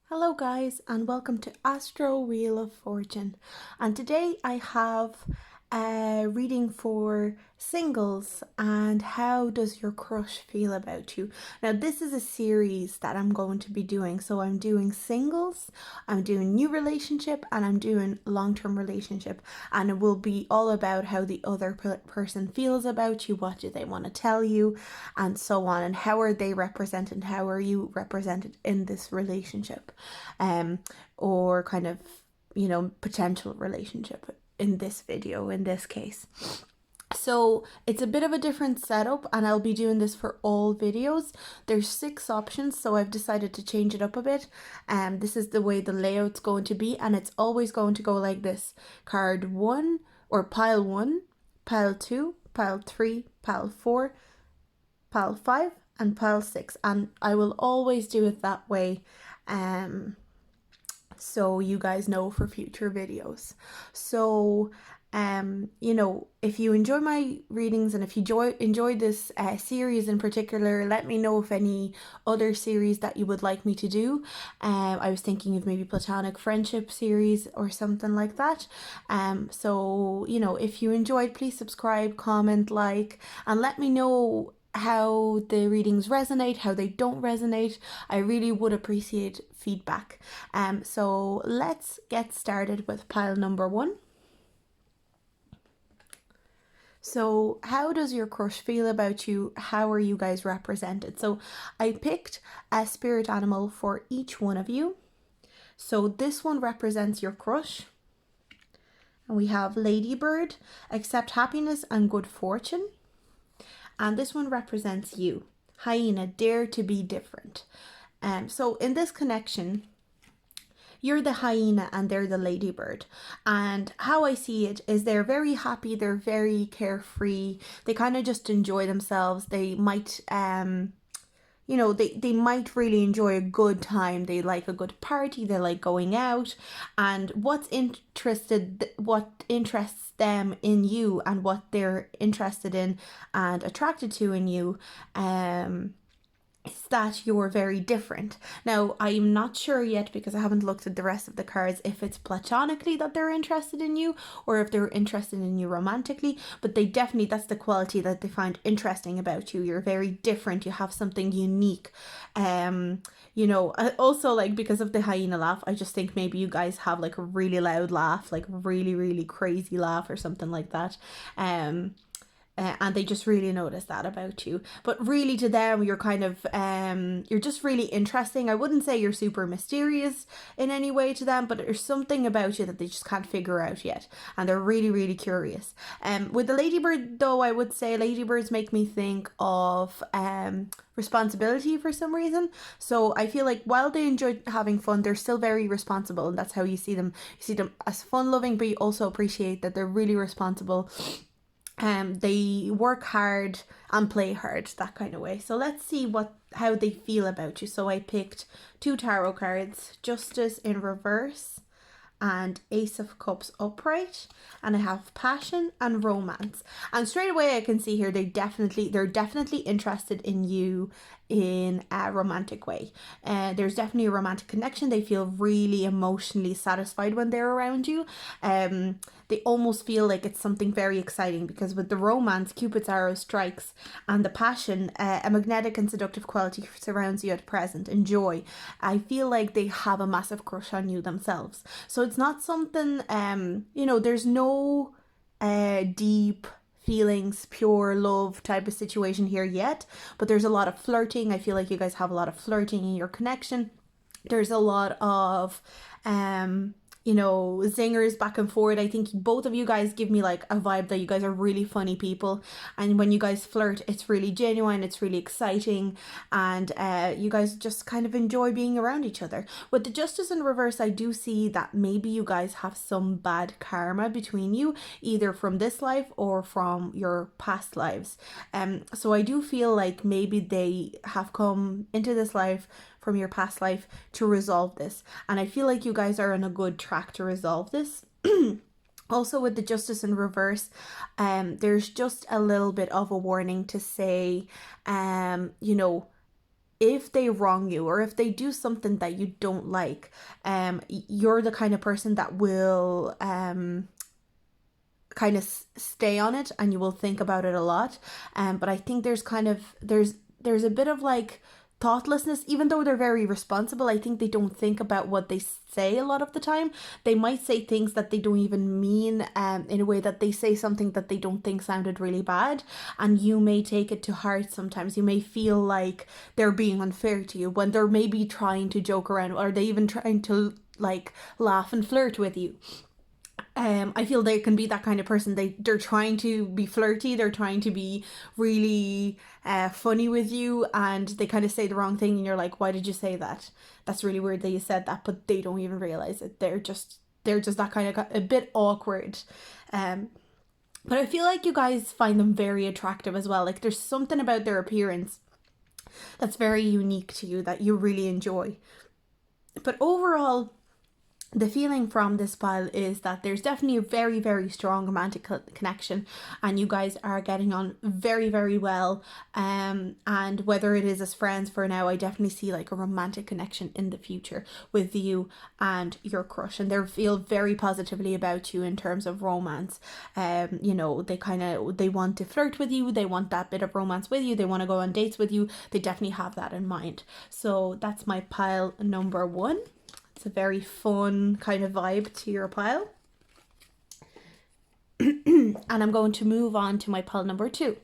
Hello guys and welcome to Astro Wheel of Fortune, and today I have a reading for singles and how does your crush feel about you. Now this is a series that I'm going to be doing, so I'm doing singles, I'm doing new relationship, and I'm doing long-term relationship, and it will be all about how the other person feels about you, what do they want to tell you, and so on, and how are they represented, how are you represented in this relationship, or kind of, potential relationship in this video, in this case. So it's a bit of a different setup, and I'll be doing this for all videos. There's 6 options, so I've decided to change it up a bit. This is the way the layout's going to be, and it's always going to go like this: card 1 or pile 1, pile 2, pile 3, pile 4, pile 5, and pile 6, and I will always do it that way, so you guys know for future videos. So if you enjoy my readings, and if you enjoy this series in particular, let me know if any other series that you would like me to do. I was thinking of maybe platonic friendship series or something like that. So if you enjoyed, please subscribe, comment, like, and let me know how the readings resonate, how they don't resonate. I really would appreciate feedback. So let's get started with pile number 1. So how does your crush feel about you? How are you guys represented? So I picked a spirit animal for each one of you. So this one represents your crush. And we have Ladybird, accept happiness and good fortune. And this one represents you, Hyena, dare to be different. So in this connection, you're the hyena and they're the ladybird. And how I see it is they're very happy, they're very carefree, they kind of just enjoy themselves. They might they might really enjoy a good time. They like a good party, they like going out, and what interests them in you and what they're interested in and attracted to in you is that you're very different. Now, I'm not sure yet, because I haven't looked at the rest of the cards, if it's platonically that they're interested in you or if they're interested in you romantically, but they definitely, that's the quality that they find interesting about you. You're very different, you have something unique. Also, like, because of the hyena laugh, I just think maybe you guys have like a really loud laugh, like really, really crazy laugh or something like that. And they just really notice that about you. But really, to them, you're kind of you're just really interesting. I wouldn't say you're super mysterious in any way to them, but there's something about you that they just can't figure out yet, and they're really, really curious. With the ladybird, though, I would say ladybirds make me think of responsibility for some reason. So I feel like while they enjoy having fun, they're still very responsible, and that's how you see them. You see them as fun loving, but you also appreciate that they're really responsible. They work hard and play hard, that kind of way. So let's see how they feel about you. So I picked 2 tarot cards: Justice in reverse and Ace of Cups upright, and I have passion and romance. And straight away I can see here they're definitely interested in you in a romantic way. There's definitely a romantic connection. They feel really emotionally satisfied when they're around you. They almost feel like it's something very exciting, because with the romance, Cupid's arrow strikes, and the passion, a magnetic and seductive quality surrounds you at present, and joy. I feel like they have a massive crush on you themselves. So it's not something, there's no deep feelings, pure love type of situation here yet, but there's a lot of flirting. I feel like you guys have a lot of flirting in your connection. There's a lot of zingers back and forth. I think both of you guys give me like a vibe that you guys are really funny people, and when you guys flirt, it's really genuine, it's really exciting, and you guys just kind of enjoy being around each other. With the Justice in reverse, I do see that maybe you guys have some bad karma between you, either from this life or from your past lives. So I do feel like maybe they have come into this life from your past life to resolve this, and I feel like you guys are on a good track to resolve this. Also, with the Justice in reverse, there's just a little bit of a warning to say, if they wrong you or if they do something that you don't like, you're the kind of person that will kind of stay on it, and you will think about it a lot. But I think there's a bit of like thoughtlessness. Even though they're very responsible, I think they don't think about what they say a lot of the time. They might say things that they don't even mean, in a way that they say something that they don't think sounded really bad, and you may take it to heart. Sometimes you may feel like they're being unfair to you when they're maybe trying to joke around, or they even trying to like laugh and flirt with you. I feel they can be that kind of person. They're trying to be flirty. They're trying to be really funny with you, and they kind of say the wrong thing, and you're like, "Why did you say that? That's really weird that you said that." But they don't even realize it. They're just that kind of a bit awkward. But I feel like you guys find them very attractive as well. Like there's something about their appearance that's very unique to you that you really enjoy. But overall, the feeling from this pile is that there's definitely a very, very strong romantic connection, and you guys are getting on very, very well. And whether it is as friends for now, I definitely see like a romantic connection in the future with you and your crush, and they feel very positively about you in terms of romance. You know, they want to flirt with you, they want that bit of romance with you, they want to go on dates with you. They definitely have that in mind. So that's my pile number 1. It's a very fun kind of vibe to your pile. And I'm going to move on to my pile number 2.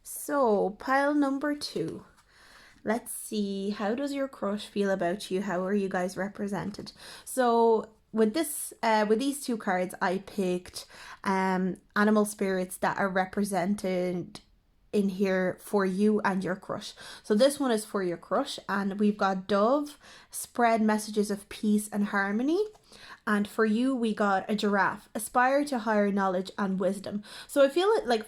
So pile number 2. Let's see, how does your crush feel about you? How are you guys represented? So with these 2 cards, I picked animal spirits that are represented in here for you and your crush. So this one is for your crush, and we've got dove, spread messages of peace and harmony. And for you, we got a giraffe, aspire to higher knowledge and wisdom. So I feel like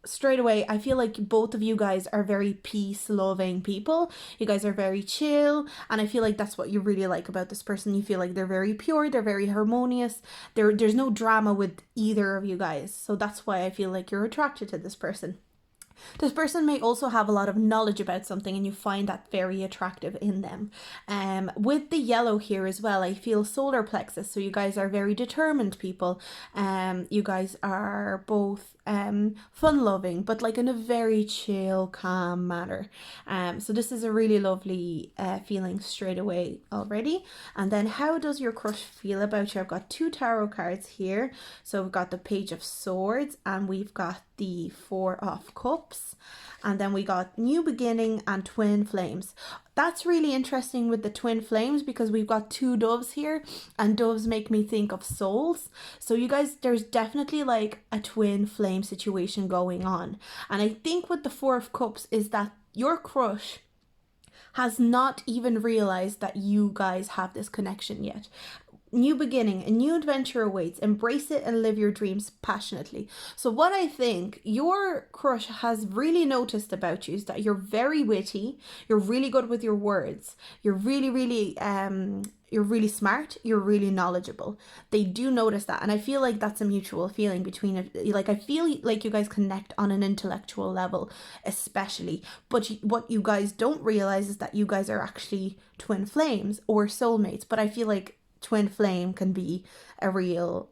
straight away, I feel like both of you guys are very peace-loving people. You guys are very chill, and I feel like that's what you really like about this person. You feel like they're very pure, they're very harmonious. There's no drama with either of you guys. So that's why I feel like you're attracted to this person. This person may also have a lot of knowledge about something, and you find that very attractive in them. With the yellow here as well, I feel solar plexus. So you guys are very determined people. You guys are both fun-loving, but like in a very chill, calm manner. So this is a really lovely feeling straight away already. And then how does your crush feel about you? I've got 2 tarot cards here. So we've got the Page of Swords, and we've got the 4 of Cups, and then we got new beginning and twin flames. That's really interesting with the twin flames, because we've got 2 doves here, and doves make me think of souls. So you guys, there's definitely like a twin flame situation going on. And I think with the 4 of Cups is that your crush has not even realized that you guys have this connection yet. New beginning, a new adventure awaits. Embrace it and live your dreams passionately. So what I think your crush has really noticed about you is that you're very witty, you're really good with your words, you're really smart, you're really knowledgeable. They do notice that, and I feel like that's a mutual feeling between it. Like I feel like you guys connect on an intellectual level, especially. But what you guys don't realize is that you guys are actually twin flames or soulmates. But I feel like twin flame can be a real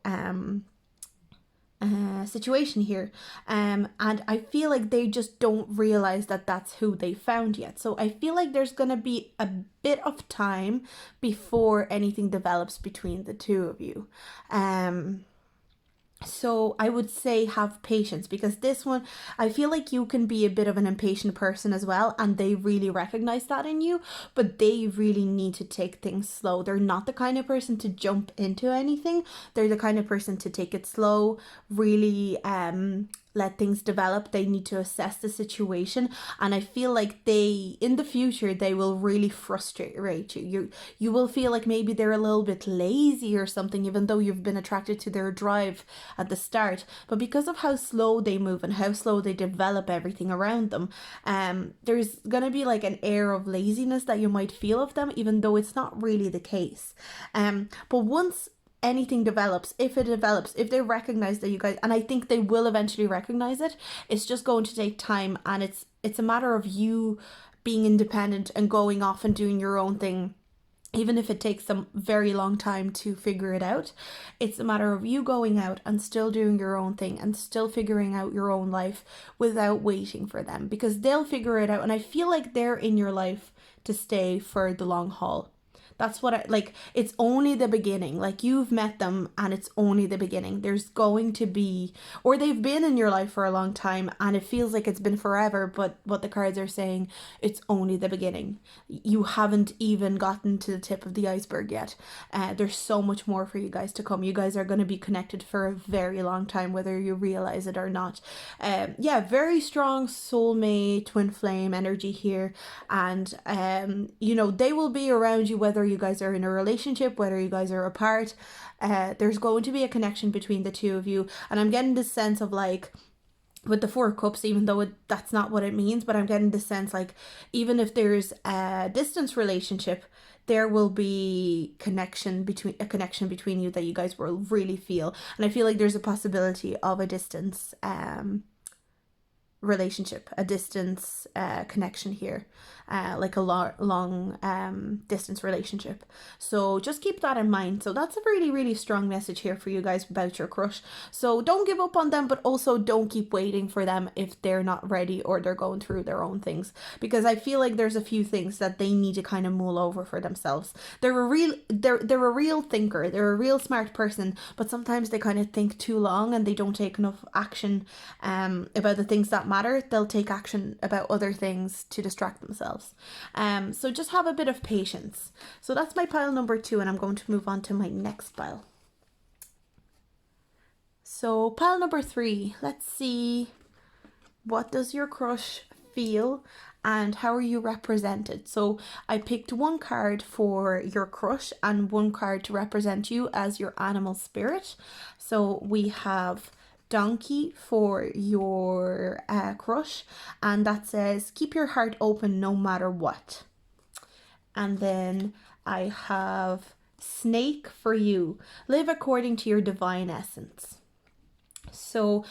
situation here, and I feel like they just don't realize that that's who they found yet. So I feel like there's gonna be a bit of time before anything develops between the 2 of you. So I would say have patience, because this one, I feel like you can be a bit of an impatient person as well, and they really recognize that in you, but they really need to take things slow. They're not the kind of person to jump into anything. They're the kind of person to take it slow, really let things develop. They need to assess the situation, and I feel like in the future they will really frustrate you. You will feel like maybe they're a little bit lazy or something, even though you've been attracted to their drive at the start. But because of how slow they move and how slow they develop everything around them, there's gonna be like an air of laziness that you might feel of them, even though it's not really the case. But once anything develops, if it develops, if they recognize that you guys, and I think they will eventually recognize it, it's just going to take time, and it's a matter of you being independent and going off and doing your own thing. Even if it takes them very long time to figure it out, it's a matter of you going out and still doing your own thing and still figuring out your own life without waiting for them, because they'll figure it out. And I feel like they're in your life to stay for the long haul. That's what I like. It's only the beginning. Like, you've met them and it's only the beginning. There's going to be, or they've been in your life for a long time and it feels like it's been forever, but what the cards are saying, it's only the beginning. You haven't even gotten to the tip of the iceberg yet. There's so much more for you guys to come. You guys are going to be connected for a very long time, whether you realize it or not. Yeah, very strong soulmate, twin flame energy here. And, you know, they will be around you whether you guys are in a relationship, whether you guys are apart. There's going to be a connection between the two of you, and I'm getting this sense of, like, with the Four of Cups, even though that's not what it means, but I'm getting this sense like, even if there's a distance relationship, there will be a connection between you that you guys will really feel. And I feel like there's a possibility of a distance relationship, a distance connection here, like a long distance relationship. So just keep that in mind. So that's a really, really strong message here for you guys about your crush. So don't give up on them, but also don't keep waiting for them if they're not ready or they're going through their own things, because I feel like there's a few things that they need to kind of mull over for themselves. They're a real thinker, they're a real smart person, but sometimes they kind of think too long and they don't take enough action about the things that matter. They'll take action about other things to distract themselves. So just have a bit of patience. So that's my pile number 2, and I'm going to move on to my next pile. So pile number 3, let's see, what does your crush feel and how are you represented? So I picked one card for your crush and one card to represent you as your animal spirit. So we have donkey for your crush, and that says keep your heart open no matter what. And then I have snake for you, live according to your divine essence. So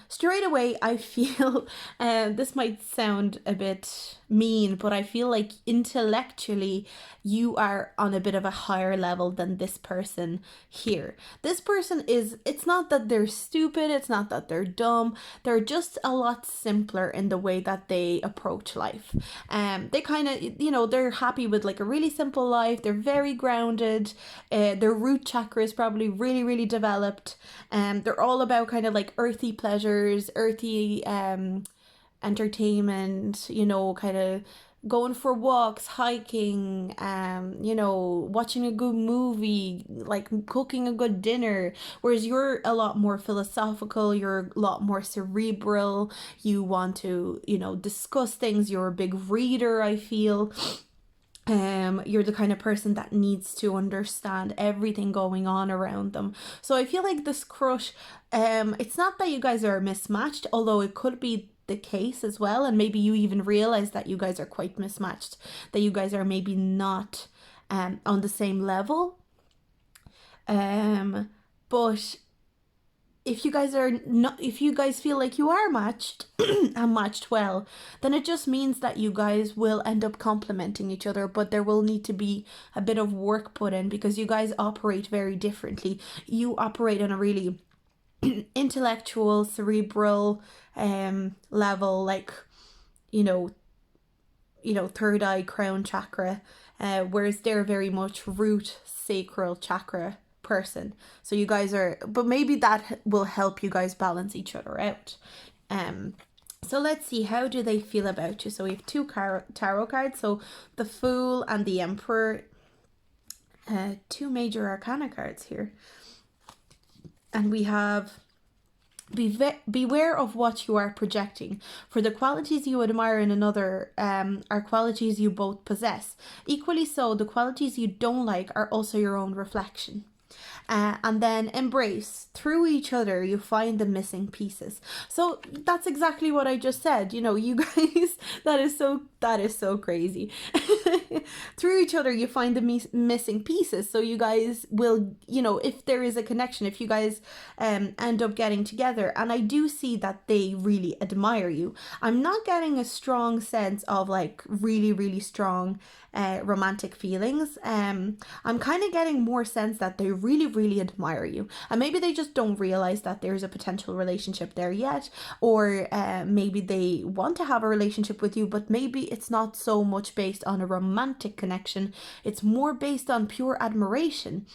straight away I feel this might sound a bit mean, but I feel like intellectually you are on a bit of a higher level than this person here. This person is, it's not that they're stupid, it's not that they're dumb, they're just a lot simpler in the way that they approach life. They kind of, you know, they're happy with like a really simple life, they're very grounded, their root chakra is probably really, really developed, they're all about kind of like earthy pleasures, earthy entertainment, you know, kind of going for walks, hiking, you know, watching a good movie, like cooking a good dinner. Whereas you're a lot more philosophical, you're a lot more cerebral, you want to, you know, discuss things, you're a big reader, I feel. You're the kind of person that needs to understand everything going on around them. So I feel like this crush, it's not that you guys are mismatched, although it could be the case as well, and maybe you even realize that you guys are quite mismatched, that you guys are maybe not on the same level. But if you guys are not, if you guys feel like you are matched and matched well, then it just means that you guys will end up complementing each other, but there will need to be a bit of work put in because you guys operate very differently. You operate on a really intellectual, cerebral level, like, you know, third eye, crown chakra, whereas they're very much root, sacral chakra person. So you guys are, but maybe that will help you guys balance each other out. So let's see, how do they feel about you? So we have two tarot cards, so the Fool and the Emperor, two major arcana cards here, and we have beware of what you are projecting, for the qualities you admire in another are qualities you both possess. Equally so, the qualities you don't like are also your own reflection. And then embrace. Through each other, you find the missing pieces. So that's exactly what I just said. You know, you guys, that is so crazy. Through each other, you find the missing pieces. So you guys will, you know, if there is a connection, if you guys end up getting together, and I do see that they really admire you. I'm not getting a strong sense of like really, really strong romantic feelings. I'm kind of getting more sense that they really, really admire you, and maybe they just don't realize that there's a potential relationship there yet, or maybe they want to have a relationship with you, but maybe it's not so much based on a romantic connection, it's more based on pure admiration.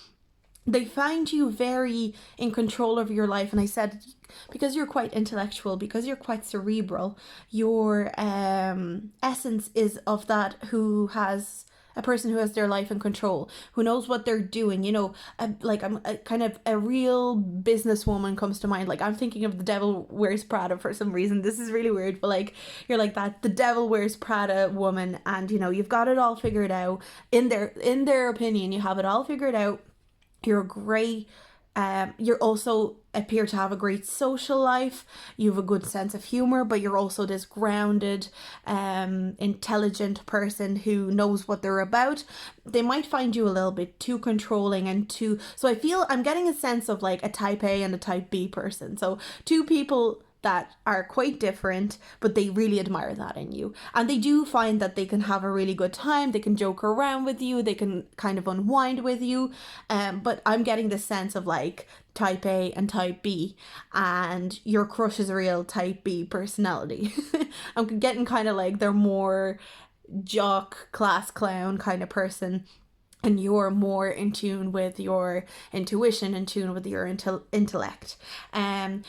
They find you very in control of your life. And I said, because you're quite intellectual, because you're quite cerebral, your essence is of that who has a person who has their life in control, who knows what they're doing. You know, I'm kind of a real businesswoman comes to mind. Like, I'm thinking of The Devil Wears Prada for some reason. This is really weird, but like, you're like that, The Devil Wears Prada woman, and you know, you've got it all figured out. In their opinion, you have it all figured out. You're great. You're also appear to have a great social life. You have a good sense of humor, but you're also this grounded, intelligent person who knows what they're about. They might find you a little bit too controlling and too. So I feel I'm getting a sense of like a type A and a type B person. So two people that are quite different, but they really admire that in you. And they do find that they can have a really good time, they can joke around with you, they can kind of unwind with you. But I'm getting the sense of like type A and type B, and your crush is a real type B personality. I'm getting kind of like they're more jock, class clown kind of person, and you're more in tune with your intuition, in tune with your intellect.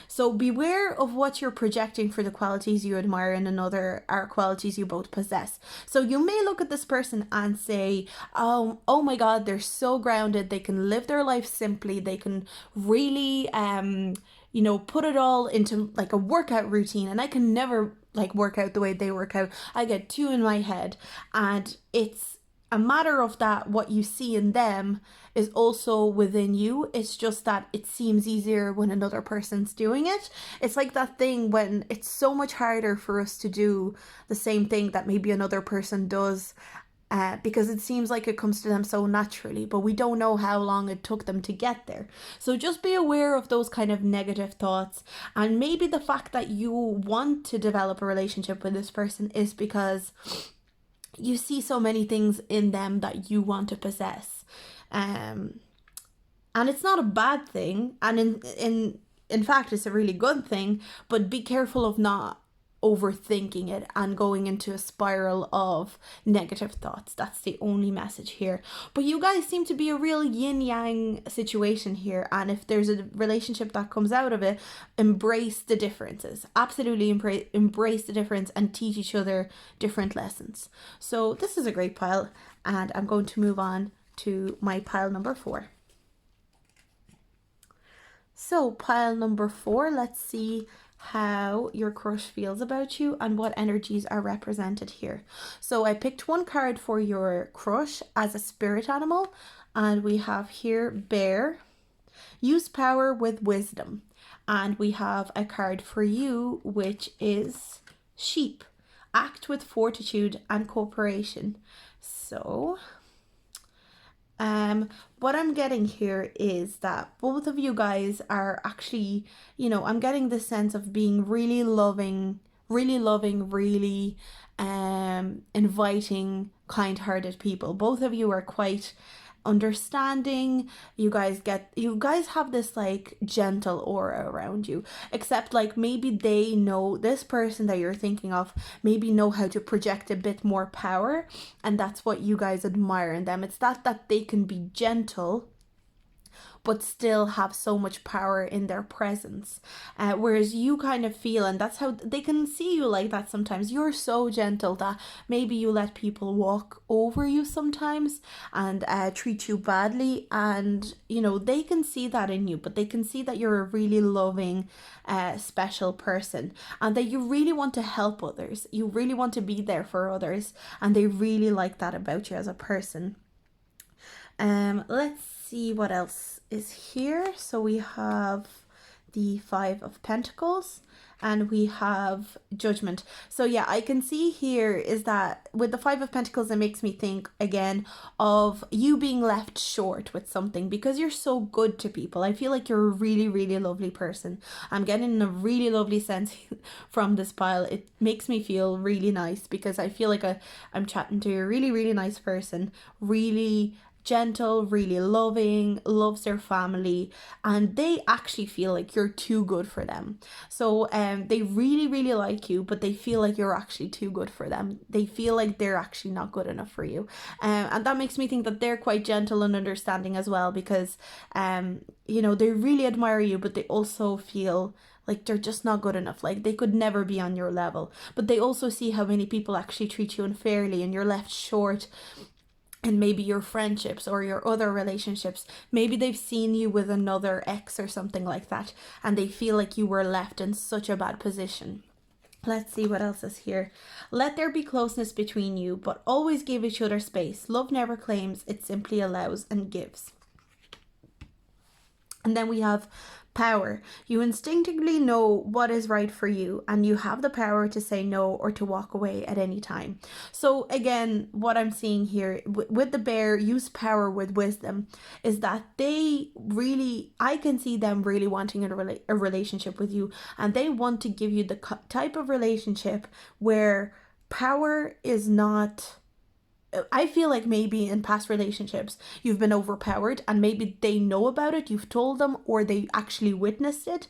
So beware of what you're projecting for the qualities you admire in another are qualities you both possess. So you may look at this person and say, oh my God, they're so grounded. They can live their life simply. They can really, you know, put it all into like a workout routine. And I can never like work out the way they work out. I get too in my head, and it's a matter of that what you see in them is also within you. It's just that it seems easier when another person's doing it. It's like that thing when it's so much harder for us to do the same thing that maybe another person does, because it seems like it comes to them so naturally, but we don't know how long it took them to get there. So just be aware of those kind of negative thoughts, and maybe the fact that you want to develop a relationship with this person is because you see so many things in them that you want to possess. And it's not a bad thing. And in fact, it's a really good thing, but be careful of not overthinking it and going into a spiral of negative thoughts. That's the only message here. But you guys seem to be a real yin-yang situation here, and if there's a relationship that comes out of it, embrace the differences. Absolutely embrace the difference and teach each other different lessons. So this is a great pile, and I'm going to move on to my pile number 4. So pile number 4, let's see how your crush feels about you and what energies are represented here. So I picked one card for your crush as a spirit animal, and we have here bear, use power with wisdom, and we have a card for you which is sheep, act with fortitude and cooperation. So what I'm getting here is that both of you guys are actually, you know, I'm getting the sense of being really loving, really inviting, kind-hearted people. Both of you are quite understanding. You guys have this like gentle aura around you, except like maybe they know, this person that you're thinking of maybe know how to project a bit more power, and that's what you guys admire in them. It's that they can be gentle but still have so much power in their presence, whereas you kind of feel, and that's how they can see you like that sometimes, you're so gentle that maybe you let people walk over you sometimes and treat you badly, and you know, they can see that in you, but they can see that you're a really loving, special person, and that you really want to help others, you really want to be there for others, and they really like that about you as a person. Let's see what else is here. So we have the Five of Pentacles and we have Judgment. So yeah, I can see here is that with the Five of Pentacles, it makes me think again of you being left short with something because you're so good to people. I feel like you're a really, really lovely person. I'm getting a really lovely sense from this pile. It makes me feel really nice because I feel like I'm chatting to a really, really nice person, really gentle, really loving, loves their family, and they actually feel like you're too good for them. So they really, really like you, but they feel like you're actually too good for them. They feel like they're actually not good enough for you. And that makes me think that they're quite gentle and understanding as well because you know, they really admire you, but they also feel like they're just not good enough. Like they could never be on your level. But they also see how many people actually treat you unfairly and you're left short and maybe your friendships or your other relationships. Maybe they've seen you with another ex or something like that and they feel like you were left in such a bad position. Let's see what else is here. Let there be closeness between you, but always give each other space. Love never claims, it simply allows and gives. And then we have power. You instinctively know what is right for you and you have the power to say no or to walk away at any time. So again, what I'm seeing here with the bear, use power with wisdom, is that they really, I can see them really wanting a relationship with you, and they want to give you the type of relationship where power is not, I feel like maybe in past relationships you've been overpowered and maybe they know about it, you've told them, or they actually witnessed it.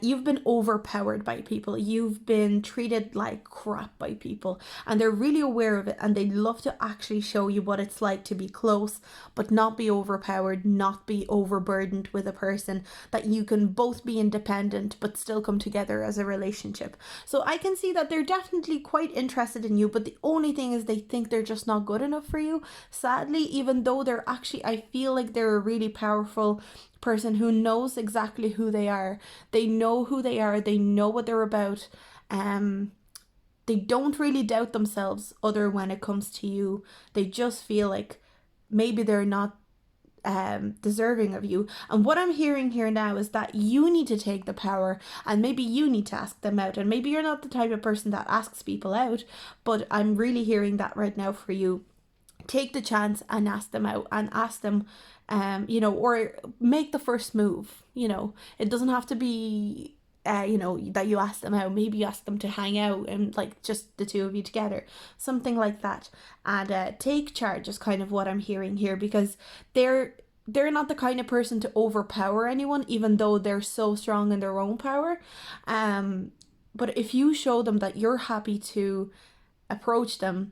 You've been overpowered by people, you've been treated like crap by people, and they're really aware of it, and they love to actually show you what it's like to be close but not be overpowered, not be overburdened with a person, that you can both be independent but still come together as a relationship. So I can see that they're definitely quite interested in you, but the only thing is they think they're just not good enough for you, sadly, even though they're actually, I feel like they're a really powerful person who knows exactly who they are. They know who they are, they know what they're about. They don't really doubt themselves other when it comes to you. They just feel like maybe they're not deserving of you. And what I'm hearing here now is that you need to take the power and maybe you need to ask them out. And maybe you're not the type of person that asks people out, but I'm really hearing that right now for you. Take the chance and ask them out and ask them, you know, or make the first move. You know, it doesn't have to be, you know, that you ask them out. Maybe you ask them to hang out and like just the two of you together, something like that. And take charge is kind of what I'm hearing here, because they're not the kind of person to overpower anyone, even though they're so strong in their own power. But if you show them that you're happy to approach them,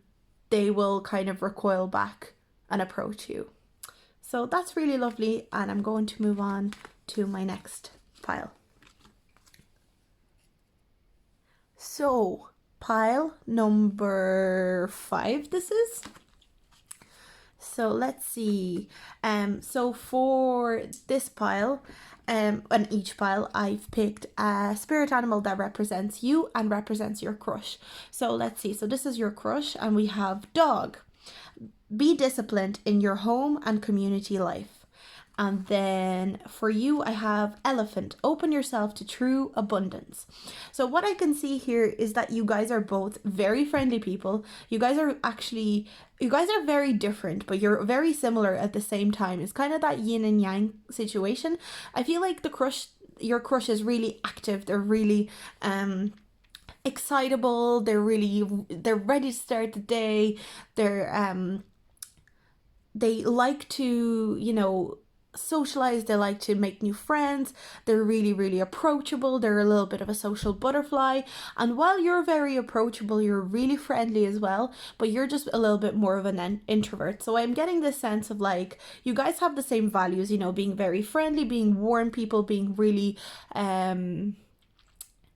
they will kind of recoil back and approach you. So that's really lovely, and I'm going to move on to my next pile. So pile number 5 this is. So let's see. So for this pile, and each pile, I've picked a spirit animal that represents you and represents your crush. So let's see. So this is your crush, and we have dog. Be disciplined in your home and community life. And then for you, I have elephant. Open yourself to true abundance. So what I can see here is that you guys are both very friendly people. You guys are very different, but you're very similar at the same time. It's kind of that yin and yang situation. I feel like your crush is really active. They're really excitable. They're ready to start the day. They like to, you know, socialize. They like to make new friends. They're really, really approachable. They're a little bit of a social butterfly, and while you're very approachable, you're really friendly as well, but you're just a little bit more of an introvert. So I'm getting this sense of like you guys have the same values, you know, being very friendly, being warm people, being really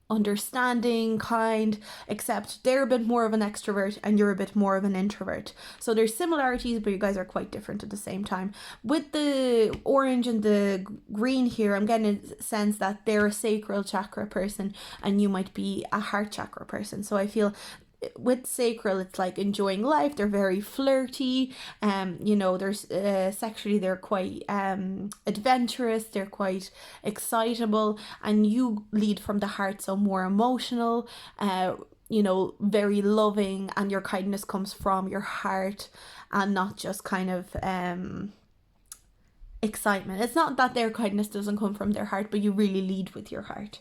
understanding, kind, except they're a bit more of an extrovert and you're a bit more of an introvert. So there's similarities, but you guys are quite different at the same time. With the orange and the green here, I'm getting a sense that they're a sacral chakra person and you might be a heart chakra person. So I feel with sacral, it's like enjoying life. They're very flirty. You know, there's sexually they're quite adventurous. They're quite excitable, and you lead from the heart, so more emotional. You know, very loving, and your kindness comes from your heart, and not just kind of excitement. It's not that their kindness doesn't come from their heart, but you really lead with your heart.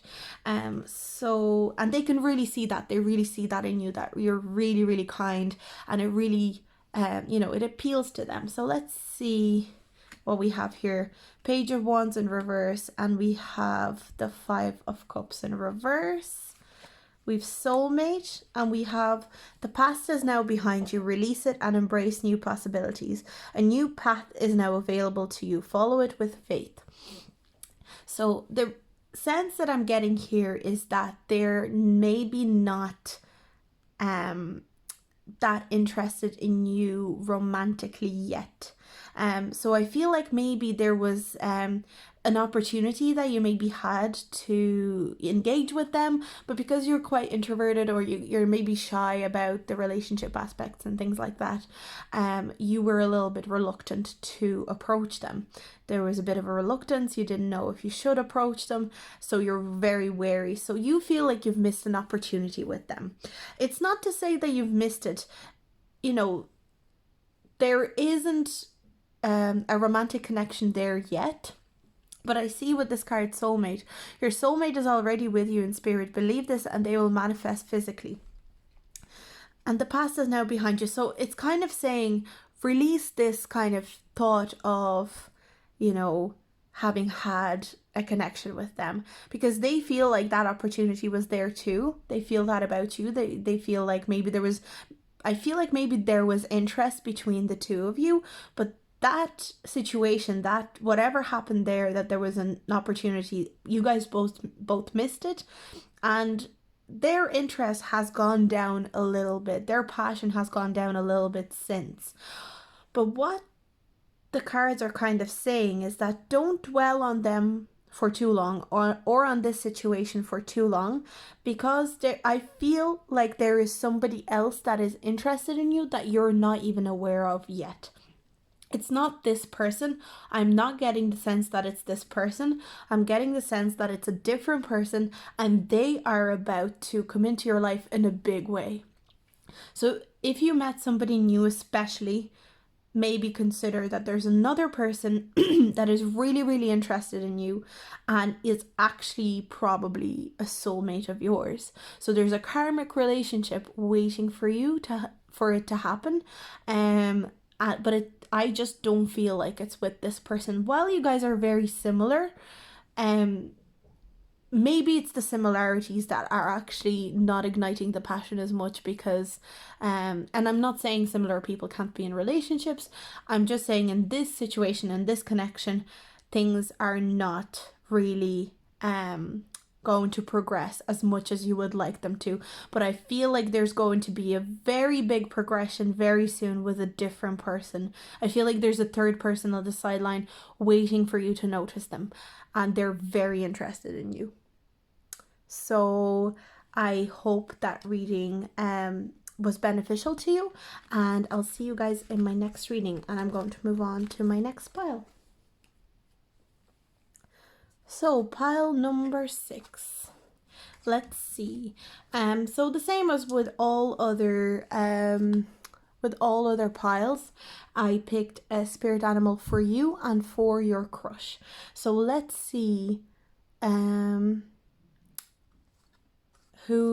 So, and they can really see that. They really see that in you, that you're really, really kind, and it really, you know, it appeals to them. So let's see what we have here. Page of Wands in reverse, and we have the Five of Cups in reverse. We've soulmate, and we have the past is now behind you. Release it and embrace new possibilities. A new path is now available to you. Follow it with faith. So the sense that I'm getting here is that they're maybe not that interested in you romantically yet. So I feel like maybe there was an opportunity that you maybe had to engage with them, but because you're quite introverted, or you're maybe shy about the relationship aspects and things like that, you were a little bit reluctant to approach them. There was a bit of a reluctance. You didn't know if you should approach them, so you're very wary. So you feel like you've missed an opportunity with them. It's not to say that you've missed it. You know, there isn't a romantic connection there yet. But I see with this card, soulmate, your soulmate is already with you in spirit. Believe this and they will manifest physically. And the past is now behind you. So it's kind of saying, release this kind of thought of, you know, having had a connection with them, because they feel like that opportunity was there too. They feel that about you. They feel like maybe there was, I feel like maybe there was interest between the two of you, but that situation, that whatever happened there, that there was an opportunity, you guys both missed it, and their interest has gone down a little bit. Their passion has gone down a little bit since. But what the cards are kind of saying is that don't dwell on them for too long, or on this situation for too long, because I feel like there is somebody else that is interested in you that you're not even aware of yet. It's not this person. I'm not getting the sense that it's this person. I'm getting the sense that it's a different person, and they are about to come into your life in a big way. So if you met somebody new, especially, maybe consider that there's another person that is really, really interested in you and is actually probably a soulmate of yours. So there's a karmic relationship waiting for it to happen. But I just don't feel like it's with this person. While you guys are very similar, maybe it's the similarities that are actually not igniting the passion as much, because and I'm not saying similar people can't be in relationships. I'm just saying in this situation, in this connection, things are not really going to progress as much as you would like them to. But I feel like there's going to be a very big progression very soon with a different person. I feel like there's a third person on the sideline waiting for you to notice them, and they're very interested in you. So I hope that reading was beneficial to you, and I'll see you guys in my next reading, and I'm going to move on to my next pile. So pile number 6. Let's see. So the same as with all other piles, I picked a spirit animal for you and for your crush. So let's see who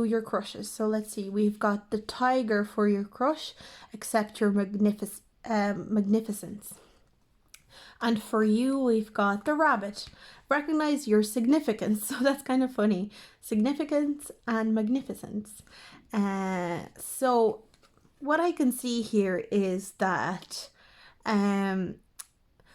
your crush is. So let's see. We've got the tiger for your crush. Accept your magnificence. And for you, we've got the rabbit. Recognize your significance. So that's kind of funny. Significance and magnificence. So what I can see here is that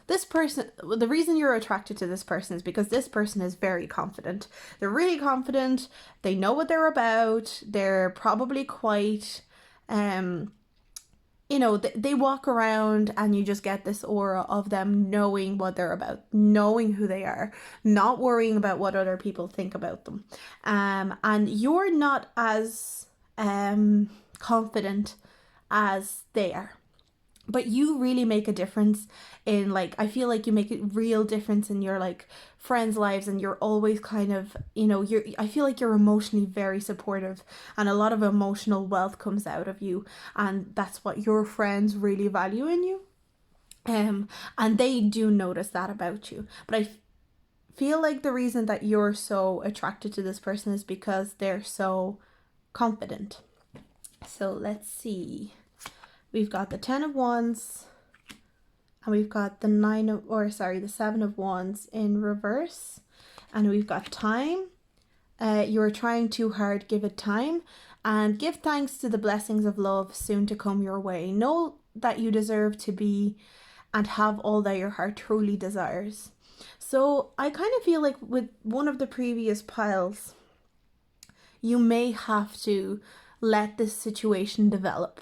this person, the reason you're attracted to this person is because this person is very confident. They're really confident. They know what they're about. They're probably quite you know, they walk around and you just get this aura of them knowing what they're about, knowing who they are, not worrying about what other people think about them. And you're not as confident as they are. But you really make a difference in, like, I feel like you make a real difference in your like friends' lives, and you're always kind of, I feel like you're emotionally very supportive, and a lot of emotional wealth comes out of you, and that's what your friends really value in you. And they do notice that about you. But I feel like the reason that you're so attracted to this person is because they're so confident. So let's see. We've got the 10 of Wands, and we've got the the 7 of Wands in reverse, and we've got time. You're trying too hard, give it time, and give thanks to the blessings of love soon to come your way. Know that you deserve to be and have all that your heart truly desires. So I kind of feel like with one of the previous piles, you may have to let this situation develop.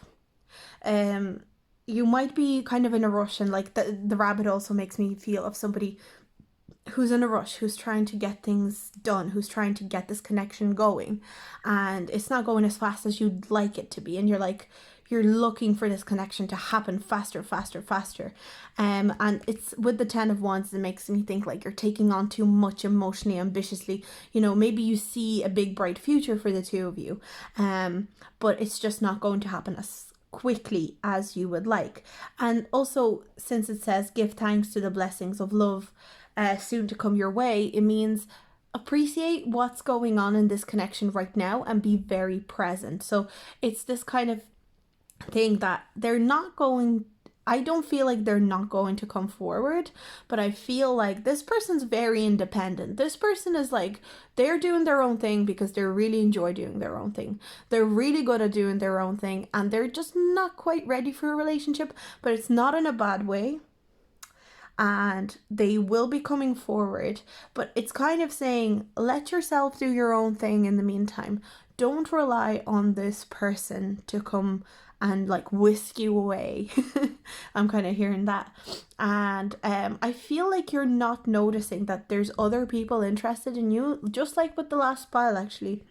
You might be kind of in a rush, and like the rabbit also makes me feel of somebody who's in a rush, who's trying to get things done, who's trying to get this connection going, and it's not going as fast as you'd like it to be, and you're looking for this connection to happen faster. And it's with the 10 of Wands, it makes me think like you're taking on too much emotionally, ambitiously. Maybe you see a big bright future for the two of you, but it's just not going to happen as quickly as you would like. And also, since it says give thanks to the blessings of love soon to come your way, it means appreciate what's going on in this connection right now and be very present. So it's this kind of thing that I don't feel like they're not going to come forward, but I feel like this person's very independent. This person is like, they're doing their own thing because they really enjoy doing their own thing. They're really good at doing their own thing, and they're just not quite ready for a relationship, but it's not in a bad way. And they will be coming forward, but it's kind of saying, let yourself do your own thing in the meantime. Don't rely on this person to come and like whisk you away. I'm kind of hearing that. And I feel like you're not noticing that there's other people interested in you, just like with the last pile actually.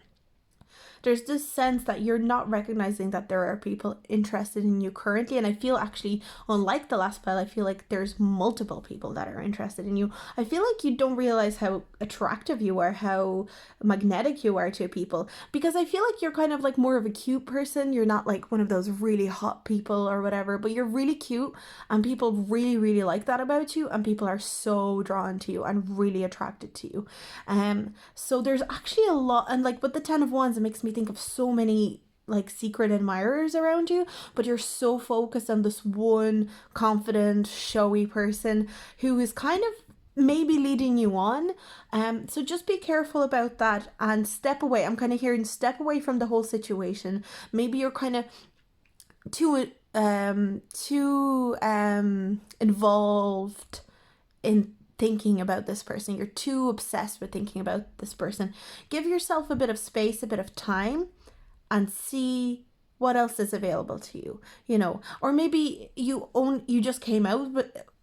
There's this sense that you're not recognizing that there are people interested in you currently. And I feel actually, unlike the last pile, I feel like there's multiple people that are interested in you. I feel like you don't realize how attractive you are, how magnetic you are to people, because I feel like you're kind of like more of a cute person. You're not like one of those really hot people or whatever, but you're really cute, and people really, really like that about you, and people are so drawn to you and really attracted to you. So there's actually a lot, and like with the 10 of Wands, it makes me think of so many like secret admirers around you, but you're so focused on this one confident, showy person who is kind of maybe leading you on. So just be careful about that and step away. I'm kind of hearing step away from the whole situation. Maybe you're kind of too involved in thinking about this person. You're too obsessed with thinking about this person. Give yourself a bit of space, a bit of time, and see what else is available to you. Or maybe you just came out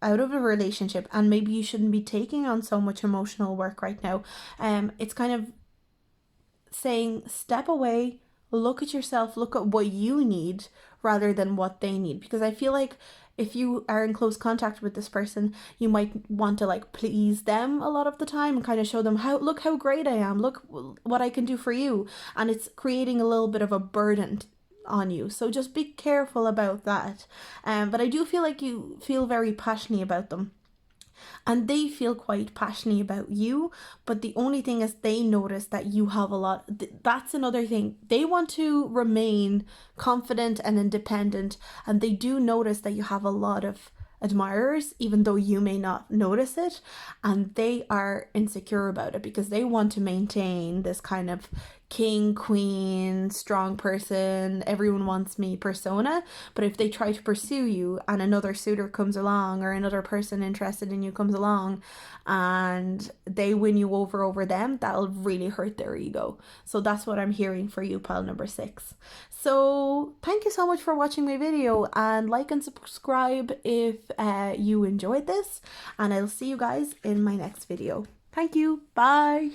of a relationship, and maybe you shouldn't be taking on so much emotional work right now. It's kind of saying step away, look at yourself, look at what you need rather than what they need, because I feel like if you are in close contact with this person, you might want to like please them a lot of the time and kind of show them look how great I am, look what I can do for you, and it's creating a little bit of a burden on you. So just be careful about that. But I do feel like you feel very passionate about them, and they feel quite passionate about you, but the only thing is they notice that you have a lot. That's another thing. They want to remain confident and independent, and they do notice that you have a lot of admirers, even though you may not notice it, and they are insecure about it because they want to maintain this kind of king, queen, strong person, everyone wants me persona. But if they try to pursue you and another suitor comes along, or another person interested in you comes along, and they win you over them, that'll really hurt their ego. So that's what I'm hearing for you, pile number 6. So thank you so much for watching my video, and like and subscribe if you enjoyed this, and I'll see you guys in my next video. Thank you. Bye.